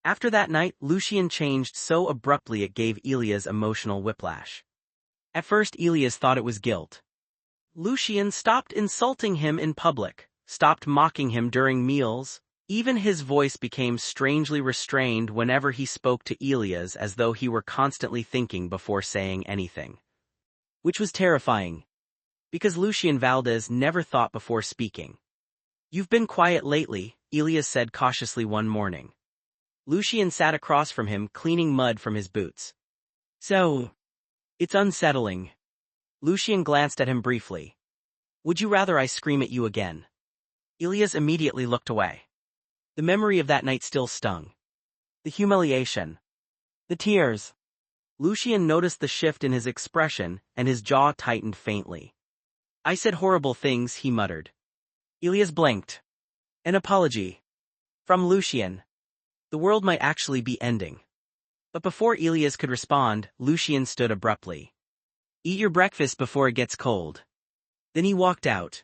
After that night, Lucian changed so abruptly it gave Elias emotional whiplash. At first Elias thought it was guilt. Lucian stopped insulting him in public, stopped mocking him during meals. Even his voice became strangely restrained whenever he spoke to Elias, as though he were constantly thinking before saying anything. Which was terrifying, because Lucian Valdez never thought before speaking. "You've been quiet lately," Elias said cautiously one morning. Lucian sat across from him, cleaning mud from his boots. "So, it's unsettling." Lucian glanced at him briefly. "Would you rather I scream at you again?" Elias immediately looked away. The memory of that night still stung. The humiliation. The tears. Lucian noticed the shift in his expression, and his jaw tightened faintly. "I said horrible things," he muttered. Elias blinked. An apology. From Lucian. The world might actually be ending. But before Elias could respond, Lucian stood abruptly. "Eat your breakfast before it gets cold." Then he walked out,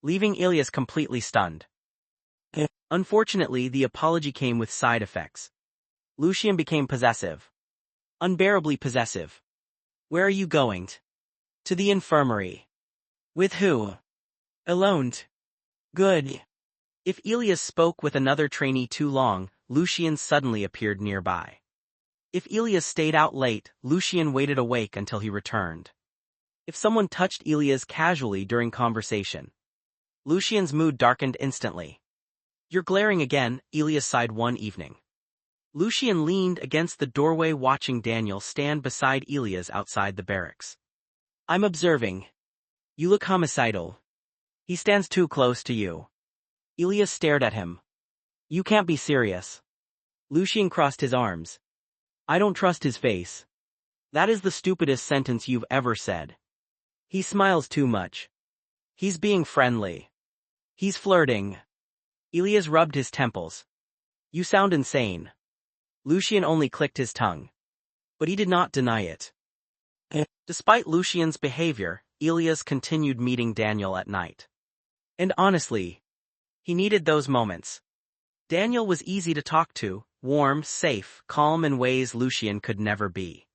leaving Elias completely stunned. Unfortunately, the apology came with side effects. Lucian became possessive. Unbearably possessive. "Where are you going?" "To the infirmary." "With who?" "Alone." "Good." If Elias spoke with another trainee too long, Lucian suddenly appeared nearby. If Elias stayed out late, Lucian waited awake until he returned. If someone touched Elias casually during conversation, Lucian's mood darkened instantly. "You're glaring again," Elias sighed one evening. Lucian leaned against the doorway watching Daniel stand beside Elias outside the barracks. "I'm observing. You look homicidal. He stands too close to you." Elias stared at him. "You can't be serious." Lucian crossed his arms. "I don't trust his face." "That is the stupidest sentence you've ever said." "He smiles too much." "He's being friendly." "He's flirting." Elias rubbed his temples. "You sound insane." Lucian only clicked his tongue. But he did not deny it. Despite Lucian's behavior, Elias continued meeting Daniel at night. And honestly, he needed those moments. Daniel was easy to talk to, warm, safe, calm in ways Lucian could never be.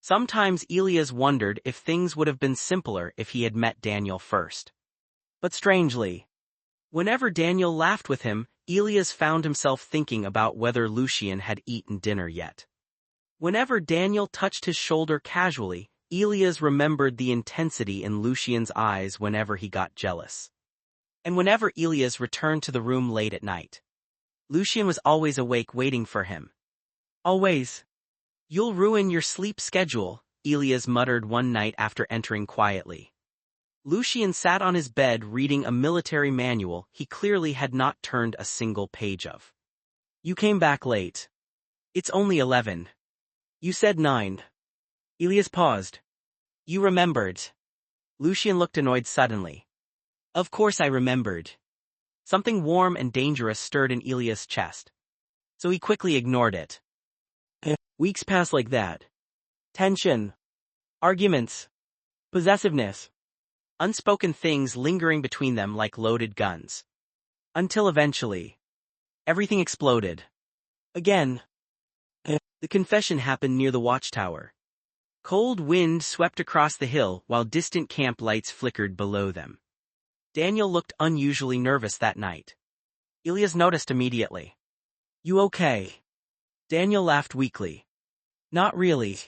Sometimes Elias wondered if things would have been simpler if he had met Daniel first. But strangely, whenever Daniel laughed with him, Elias found himself thinking about whether Lucian had eaten dinner yet. Whenever Daniel touched his shoulder casually, Elias remembered the intensity in Lucian's eyes whenever he got jealous. And whenever Elias returned to the room late at night, Lucian was always awake waiting for him. "Always." "You'll ruin your sleep schedule," Elias muttered one night after entering quietly. Lucian sat on his bed reading a military manual he clearly had not turned a single page of. "You came back late." "It's only 11. You said 9. Elias paused. "You remembered." Lucian looked annoyed suddenly. "Of course I remembered." Something warm and dangerous stirred in Elias' chest. So he quickly ignored it. Weeks passed like that. Tension. Arguments. Possessiveness. Unspoken things lingering between them like loaded guns. Until eventually, everything exploded. Again. The confession happened near the watchtower. Cold wind swept across the hill while distant camp lights flickered below them. Daniel looked unusually nervous that night. Elias noticed immediately. "You okay?" Daniel laughed weakly. "Not really."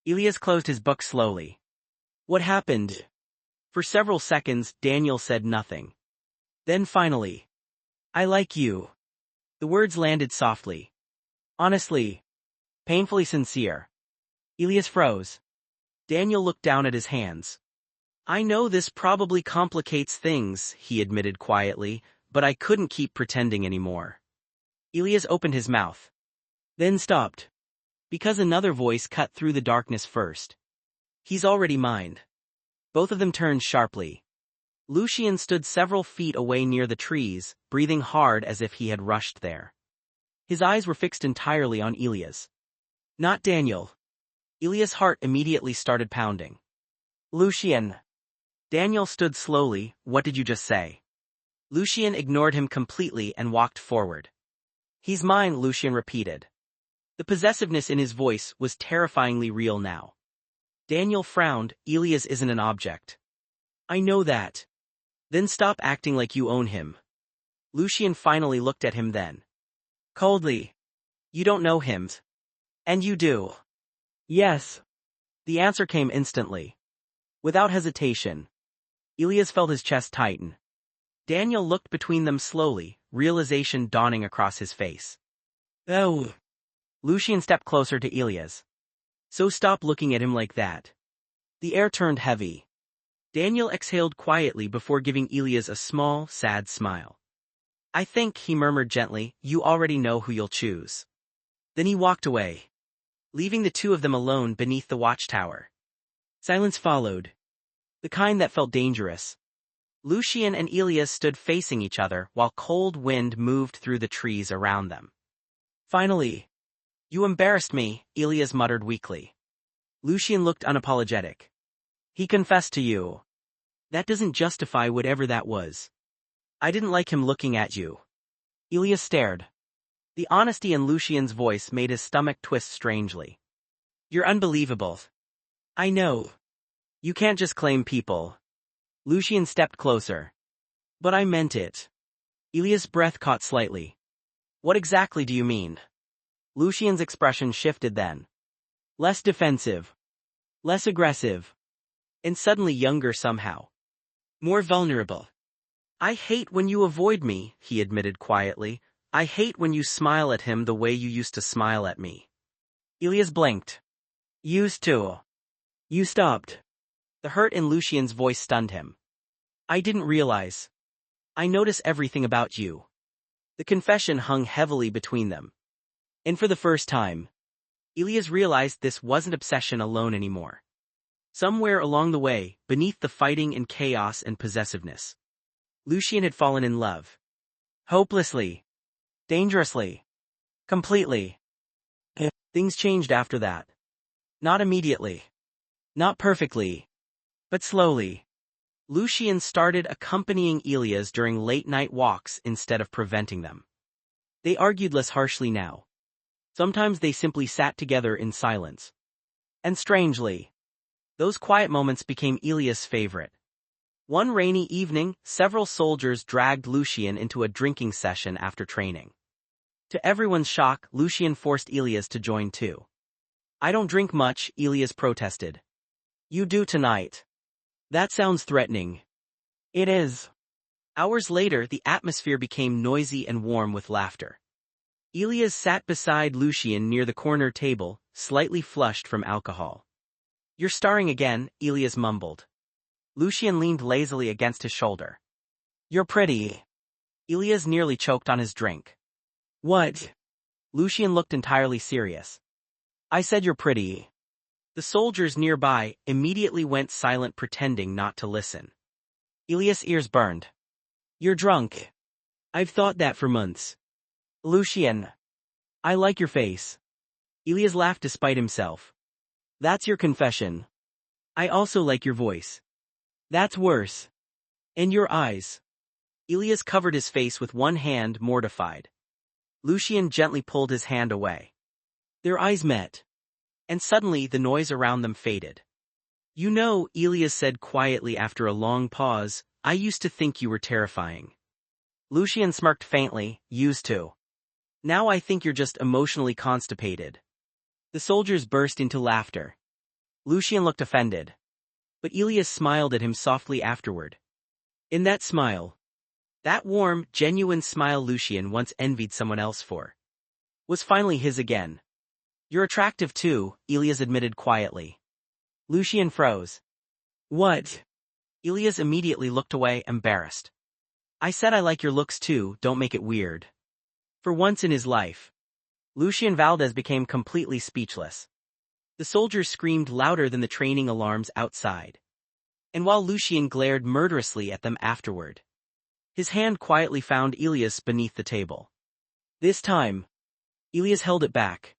Elias closed his book slowly. "What happened?" For several seconds, Daniel said nothing. Then finally, "I like you." The words landed softly. Honestly. Painfully sincere. Elias froze. Daniel looked down at his hands. "I know this probably complicates things," he admitted quietly, "but I couldn't keep pretending anymore." Elias opened his mouth. Then stopped. Because another voice cut through the darkness first. "He's already mine." Both of them turned sharply. Lucian stood several feet away near the trees, breathing hard as if he had rushed there. His eyes were fixed entirely on Elias. Not Daniel. Elias' heart immediately started pounding. "Lucian." Daniel stood slowly. "What did you just say?" Lucian ignored him completely and walked forward. He's mine, Lucian repeated. The possessiveness in his voice was terrifyingly real now. Daniel frowned. Elias isn't an object. I know that. Then stop acting like you own him. Lucian finally looked at him then. Coldly. You don't know him. And you do. Yes. The answer came instantly. Without hesitation. Elias felt his chest tighten. Daniel looked between them slowly, realization dawning across his face. Oh. Lucian stepped closer to Elias. So stop looking at him like that. The air turned heavy. Daniel exhaled quietly before giving Elias a small, sad smile. I think, he murmured gently, you already know who you'll choose. Then he walked away, leaving the two of them alone beneath the watchtower. Silence followed. The kind that felt dangerous. Lucian and Elias stood facing each other while cold wind moved through the trees around them. Finally. You embarrassed me, Elias muttered weakly. Lucian looked unapologetic. He confessed to you. That doesn't justify whatever that was. I didn't like him looking at you. Elias stared. The honesty in Lucian's voice made his stomach twist strangely. You're unbelievable. I know. You can't just claim people. Lucian stepped closer. But I meant it. Elias' breath caught slightly. What exactly do you mean? Lucian's expression shifted then. Less defensive. Less aggressive. And suddenly younger somehow. More vulnerable. I hate when you avoid me, he admitted quietly. I hate when you smile at him the way you used to smile at me. Elias blinked. Used to. You stopped. The hurt in Lucian's voice stunned him. I didn't realize. I notice everything about you. The confession hung heavily between them. And for the first time, Elias realized this wasn't obsession alone anymore. Somewhere along the way, beneath the fighting and chaos and possessiveness, Lucian had fallen in love. Hopelessly. Dangerously. Completely. Things changed after that. Not immediately. Not perfectly. But slowly. Lucian started accompanying Elias during late-night walks instead of preventing them. They argued less harshly now. Sometimes they simply sat together in silence. And strangely, those quiet moments became Elias' favorite. One rainy evening, several soldiers dragged Lucian into a drinking session after training. To everyone's shock, Lucian forced Elias to join too. I don't drink much, Elias protested. You do tonight. That sounds threatening. It is. Hours later, the atmosphere became noisy and warm with laughter. Elias sat beside Lucian near the corner table, slightly flushed from alcohol. You're starring again, Elias mumbled. Lucian leaned lazily against his shoulder. You're pretty. Elias nearly choked on his drink. What? Lucian looked entirely serious. I said you're pretty. The soldiers nearby immediately went silent, pretending not to listen. Elias' ears burned. You're drunk. I've thought that for months. Lucian. I like your face. Elias laughed despite himself. That's your confession. I also like your voice. That's worse. And your eyes. Elias covered his face with one hand, mortified. Lucian gently pulled his hand away. Their eyes met. And suddenly the noise around them faded. You know, Elias said quietly after a long pause, I used to think you were terrifying. Lucian smirked faintly, used to. Now I think you're just emotionally constipated. The soldiers burst into laughter. Lucian looked offended. But Elias smiled at him softly afterward. In that smile, that warm, genuine smile Lucian once envied someone else for, was finally his again. You're attractive too, Elias admitted quietly. Lucian froze. What? Elias immediately looked away, embarrassed. I said I like your looks too, don't make it weird. For once in his life, Lucian Valdez became completely speechless. The soldiers screamed louder than the training alarms outside. And while Lucian glared murderously at them afterward, his hand quietly found Elias beneath the table. This time, Elias held it back.